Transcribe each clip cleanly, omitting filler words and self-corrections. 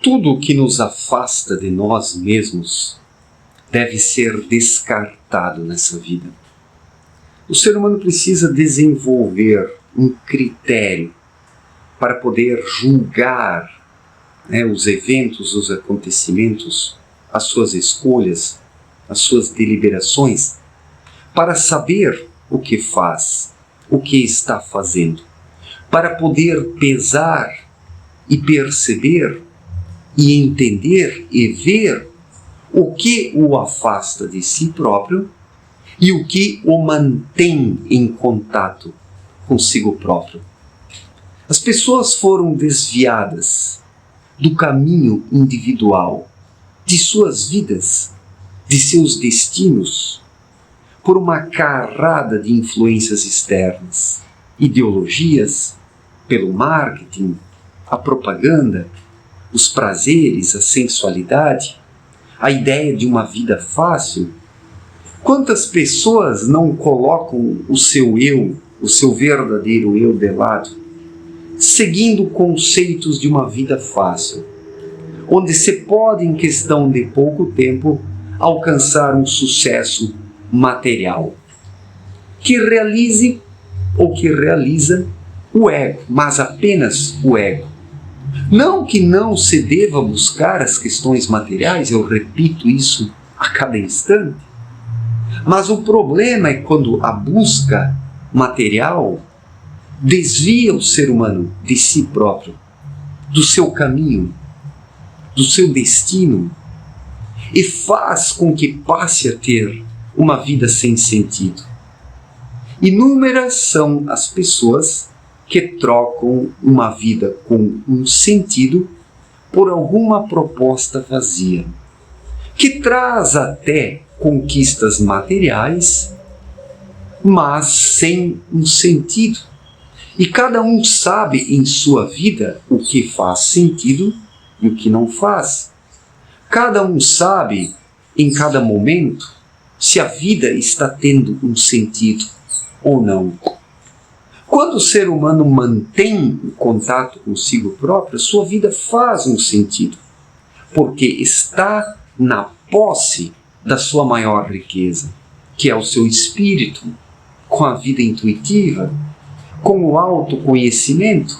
Tudo o que nos afasta de nós mesmos deve ser descartado nessa vida. O ser humano precisa desenvolver um critério para poder julgar, os eventos, os acontecimentos, as suas escolhas, as suas deliberações, para saber o que faz, o que está fazendo, para poder pesar e perceber e entender e ver o que o afasta de si próprio e o que o mantém em contato consigo próprio. As pessoas foram desviadas do caminho individual, de suas vidas, de seus destinos, por uma carrada de influências externas, ideologias, pelo marketing, a propaganda, os prazeres, a sensualidade, a ideia de uma vida fácil. Quantas pessoas não colocam o seu eu, o seu verdadeiro eu de lado, seguindo conceitos de uma vida fácil, onde se pode, em questão de pouco tempo, alcançar um sucesso material, que realize ou que realiza o ego, mas apenas o ego. Não que não se deva buscar as questões materiais, eu repito isso a cada instante, mas o problema é quando a busca material desvia o ser humano de si próprio, do seu caminho, do seu destino, e faz com que passe a ter uma vida sem sentido. Inúmeras são as pessoas que trocam uma vida com um sentido por alguma proposta vazia, que traz até conquistas materiais, mas sem um sentido. E cada um sabe em sua vida o que faz sentido e o que não faz. Cada um sabe em cada momento se a vida está tendo um sentido ou não. Quando o ser humano mantém o contato consigo próprio, sua vida faz um sentido, porque está na posse da sua maior riqueza, que é o seu espírito, com a vida intuitiva, com o autoconhecimento.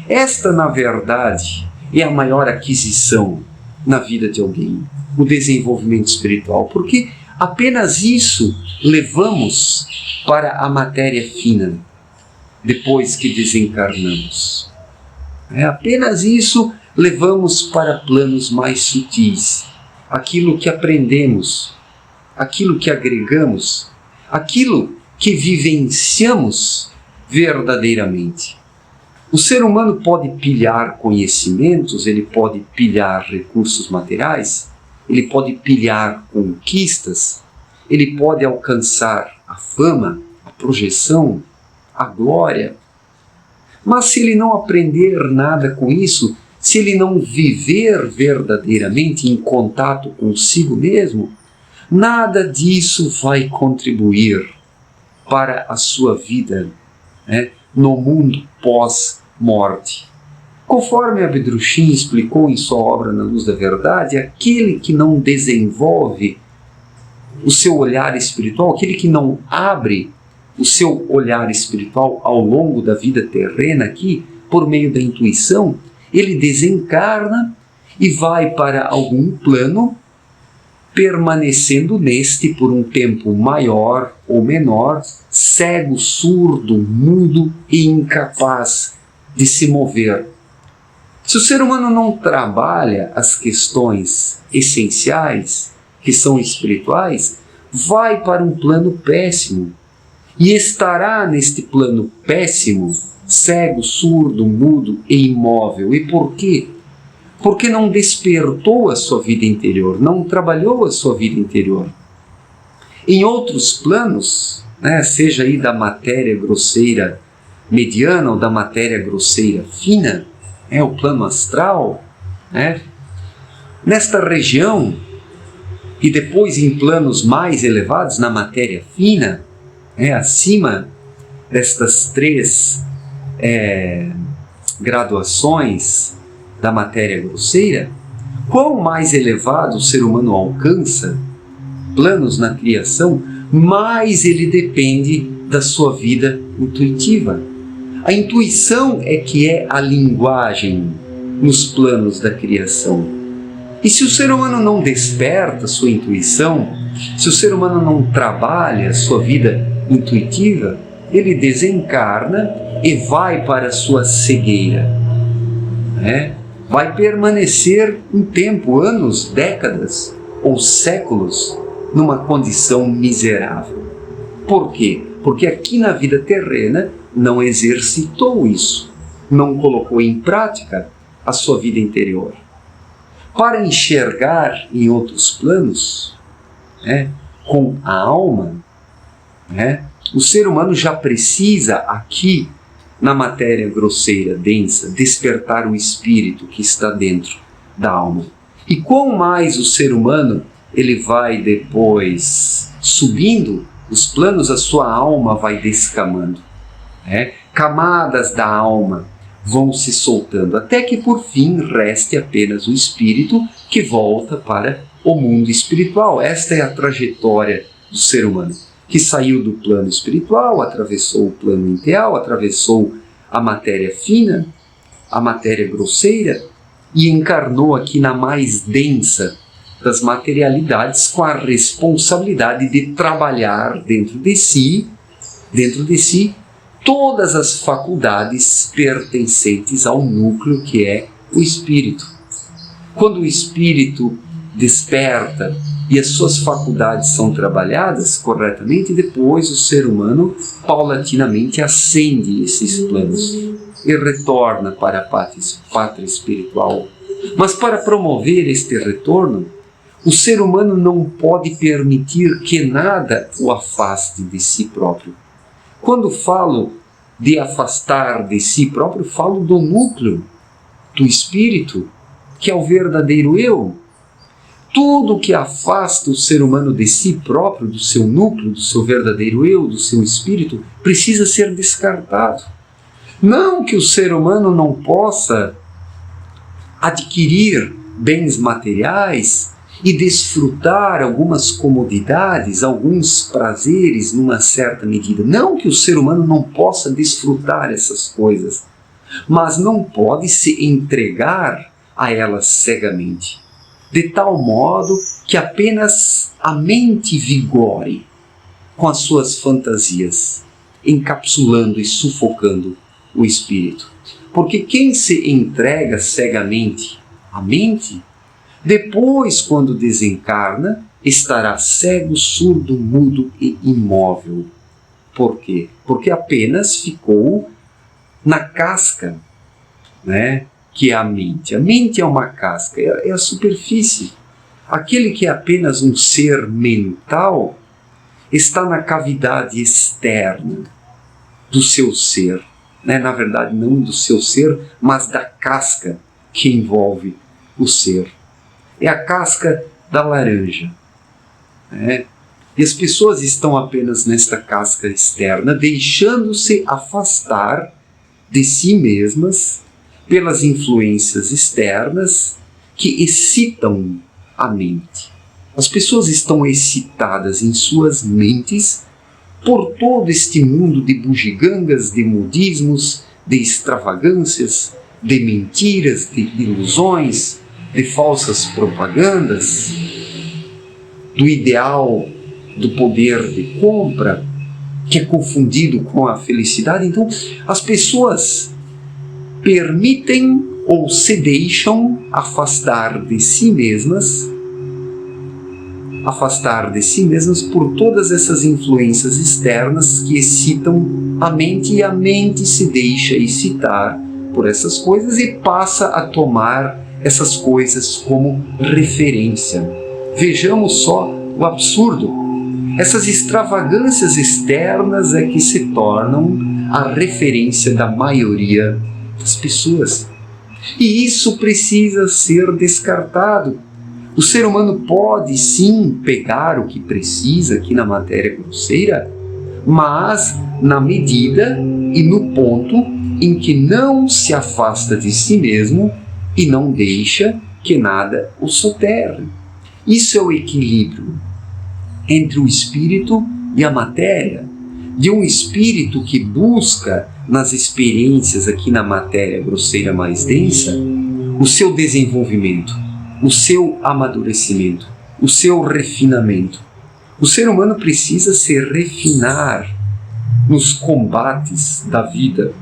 Esta, na verdade, é a maior aquisição na vida de alguém, o desenvolvimento espiritual, porque apenas isso levamos para a matéria fina, depois que desencarnamos. Apenas isso levamos para planos mais sutis, aquilo que aprendemos, aquilo que agregamos, aquilo que vivenciamos verdadeiramente. O ser humano pode pilhar conhecimentos, ele pode pilhar recursos materiais, ele pode pilhar conquistas, ele pode alcançar a fama, a projeção, a glória. Mas se ele não aprender nada com isso, se ele não viver verdadeiramente em contato consigo mesmo, nada disso vai contribuir para a sua vida, no mundo pós-morte. Conforme Abdrushim explicou em sua obra Na Luz da Verdade, aquele que não desenvolve o seu olhar espiritual, aquele que não abre o seu olhar espiritual ao longo da vida terrena aqui, por meio da intuição, ele desencarna e vai para algum plano, permanecendo neste por um tempo maior ou menor, cego, surdo, mudo e incapaz de se mover. Se o ser humano não trabalha as questões essenciais, que são espirituais, vai para um plano péssimo e estará neste plano péssimo, cego, surdo, mudo e imóvel. E por quê? Porque não despertou a sua vida interior, não trabalhou a sua vida interior. Em outros planos, seja aí da matéria grosseira mediana ou da matéria grosseira fina, o plano astral, nesta região, e depois em planos mais elevados, na matéria fina, acima destas três graduações, da matéria grosseira, quão mais elevado o ser humano alcança planos na criação, mais ele depende da sua vida intuitiva. A intuição é que é a linguagem nos planos da criação. E se o ser humano não desperta sua intuição, se o ser humano não trabalha a sua vida intuitiva, ele desencarna e vai para a sua cegueira. Vai permanecer um tempo, anos, décadas ou séculos numa condição miserável. Por quê? Porque aqui na vida terrena não exercitou isso, não colocou em prática a sua vida interior. Para enxergar em outros planos, com a alma, o ser humano já precisa aqui, na matéria grosseira, densa, despertar o espírito que está dentro da alma. E quanto mais o ser humano ele vai depois subindo os planos, a sua alma vai descamando. Camadas da alma vão se soltando, até que por fim reste apenas o espírito que volta para o mundo espiritual. Esta é a trajetória do ser humano, que saiu do plano espiritual, atravessou o plano ideal, atravessou a matéria fina, a matéria grosseira, e encarnou aqui na mais densa das materialidades, com a responsabilidade de trabalhar dentro de si, todas as faculdades pertencentes ao núcleo que é o espírito. Quando o espírito desperta e as suas faculdades são trabalhadas corretamente, depois o ser humano paulatinamente ascende esses planos e retorna para a pátria espiritual. Mas para promover este retorno, o ser humano não pode permitir que nada o afaste de si próprio. Quando falo de afastar de si próprio, falo do núcleo, do espírito, que é o verdadeiro eu. Tudo que afasta o ser humano de si próprio, do seu núcleo, do seu verdadeiro eu, do seu espírito, precisa ser descartado. Não que o ser humano não possa adquirir bens materiais e desfrutar algumas comodidades, alguns prazeres numa certa medida. Não que o ser humano não possa desfrutar essas coisas, mas não pode se entregar a elas cegamente, de tal modo que apenas a mente vigore com as suas fantasias, encapsulando e sufocando o espírito. Porque quem se entrega cegamente à mente, depois, quando desencarna, estará cego, surdo, mudo e imóvel. Por quê? Porque apenas ficou na casca, que é a mente. A mente é uma casca, é a superfície. Aquele que é apenas um ser mental está na cavidade externa do seu ser. Na verdade, não do seu ser, mas da casca que envolve o ser. É a casca da laranja. E as pessoas estão apenas nesta casca externa, deixando-se afastar de si mesmas pelas influências externas que excitam a mente. As pessoas estão excitadas em suas mentes por todo este mundo de bugigangas, de modismos, de extravagâncias, de mentiras, de ilusões, de falsas propagandas, do ideal do poder de compra, que é confundido com a felicidade. Então, as pessoas permitem ou se deixam afastar de si mesmas por todas essas influências externas que excitam a mente, e a mente se deixa excitar por essas coisas e passa a tomar essas coisas como referência. Vejamos só o absurdo. Essas extravagâncias externas é que se tornam a referência da maioria das pessoas. E isso precisa ser descartado. O ser humano pode sim pegar o que precisa aqui na matéria grosseira, mas na medida e no ponto em que não se afasta de si mesmo e não deixa que nada o soterre. Isso é o equilíbrio entre o espírito e a matéria, de um espírito que busca nas experiências aqui na matéria grosseira mais densa o seu desenvolvimento, o seu amadurecimento, o seu refinamento. O ser humano precisa se refinar nos combates da vida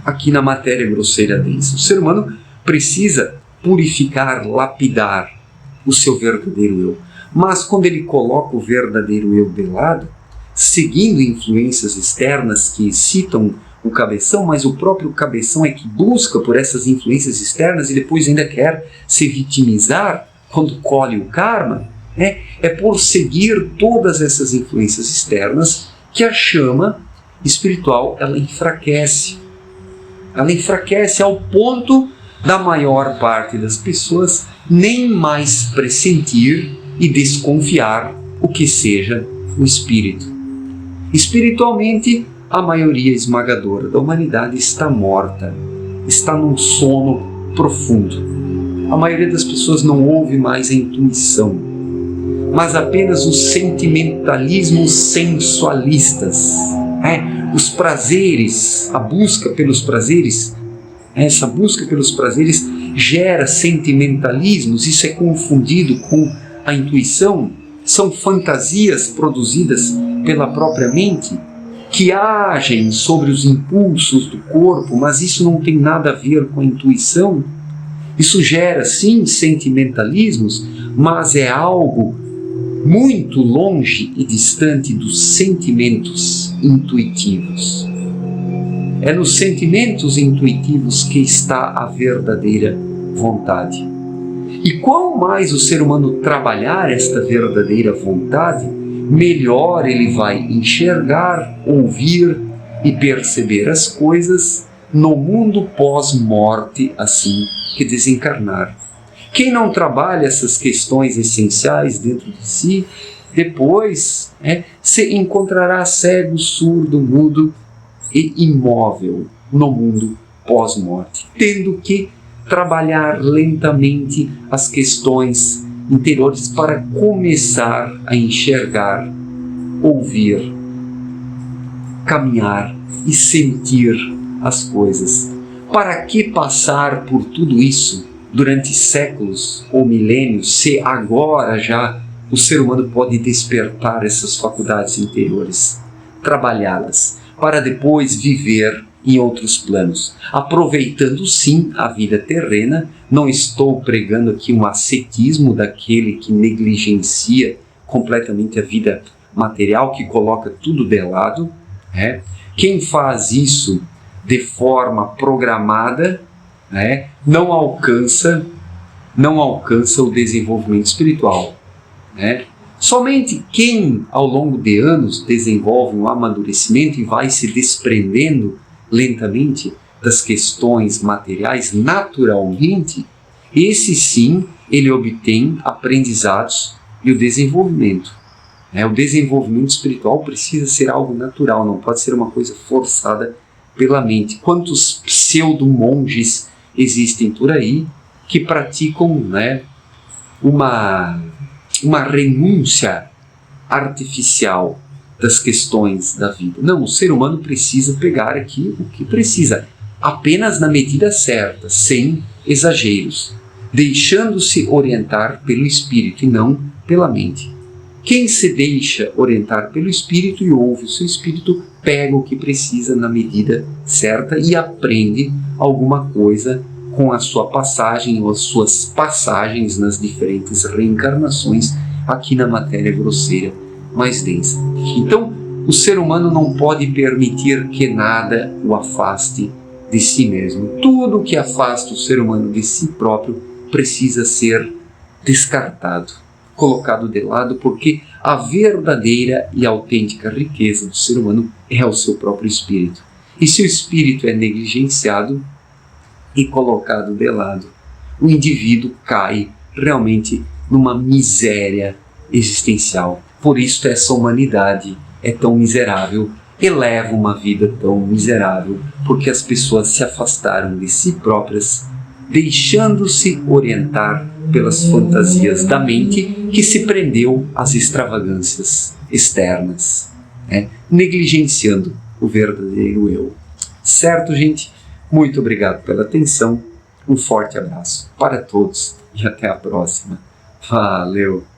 aqui na matéria grosseira densa. O ser humano precisa purificar, lapidar o seu verdadeiro eu. Mas quando ele coloca o verdadeiro eu de lado, seguindo influências externas que excitam o cabeção, mas o próprio cabeção é que busca por essas influências externas e depois ainda quer se vitimizar quando colhe o karma, é por seguir todas essas influências externas que a chama espiritual ela enfraquece. Ela enfraquece ao ponto da maior parte das pessoas nem mais pressentir e desconfiar o que seja o espírito. Espiritualmente, a maioria esmagadora da humanidade está morta, está num sono profundo. A maioria das pessoas não ouve mais a intuição, mas apenas os sentimentalismos sensualistas, os prazeres, a busca pelos prazeres. Essa busca pelos prazeres gera sentimentalismos, isso é confundido com a intuição, são fantasias produzidas pela própria mente que agem sobre os impulsos do corpo, mas isso não tem nada a ver com a intuição. Isso gera, sim, sentimentalismos, mas é algo muito longe e distante dos sentimentos intuitivos. É nos sentimentos intuitivos que está a verdadeira vontade. E quanto mais o ser humano trabalhar esta verdadeira vontade, melhor ele vai enxergar, ouvir e perceber as coisas no mundo pós-morte, assim que desencarnar. Quem não trabalha essas questões essenciais dentro de si, depois se encontrará cego, surdo, mudo e imóvel no mundo pós-morte, tendo que trabalhar lentamente as questões interiores para começar a enxergar, ouvir, caminhar e sentir as coisas. Para que passar por tudo isso durante séculos ou milênios, se agora já o ser humano pode despertar essas faculdades interiores, trabalhá-las, para depois viver em outros planos, aproveitando sim a vida terrena. Não estou pregando aqui um ascetismo daquele que negligencia completamente a vida material, que coloca tudo de lado. Quem faz isso de forma programada não alcança o desenvolvimento espiritual. Somente quem ao longo de anos desenvolve um amadurecimento e vai se desprendendo lentamente das questões materiais naturalmente, esse sim ele obtém aprendizados e o desenvolvimento. O desenvolvimento espiritual precisa ser algo natural, não pode ser uma coisa forçada pela mente. Quantos pseudo-monges existem por aí que praticam uma renúncia artificial das questões da vida? Não, o ser humano precisa pegar aqui o que precisa, apenas na medida certa, sem exageros, deixando-se orientar pelo espírito e não pela mente. Quem se deixa orientar pelo espírito e ouve o seu espírito, pega o que precisa na medida certa e aprende alguma coisa com a sua passagem ou as suas passagens nas diferentes reencarnações aqui na matéria grosseira mais densa. Então, o ser humano não pode permitir que nada o afaste de si mesmo. Tudo que afasta o ser humano de si próprio precisa ser descartado, colocado de lado, porque a verdadeira e autêntica riqueza do ser humano é o seu próprio espírito. E se o espírito é negligenciado e colocado de lado, o indivíduo cai realmente numa miséria existencial. Por isso essa humanidade é tão miserável e leva uma vida tão miserável, porque as pessoas se afastaram de si próprias deixando-se orientar pelas fantasias da mente que se prendeu às extravagâncias externas, né? Negligenciando o verdadeiro eu. Certo, gente? Muito obrigado pela atenção, um forte abraço para todos e até a próxima. Valeu!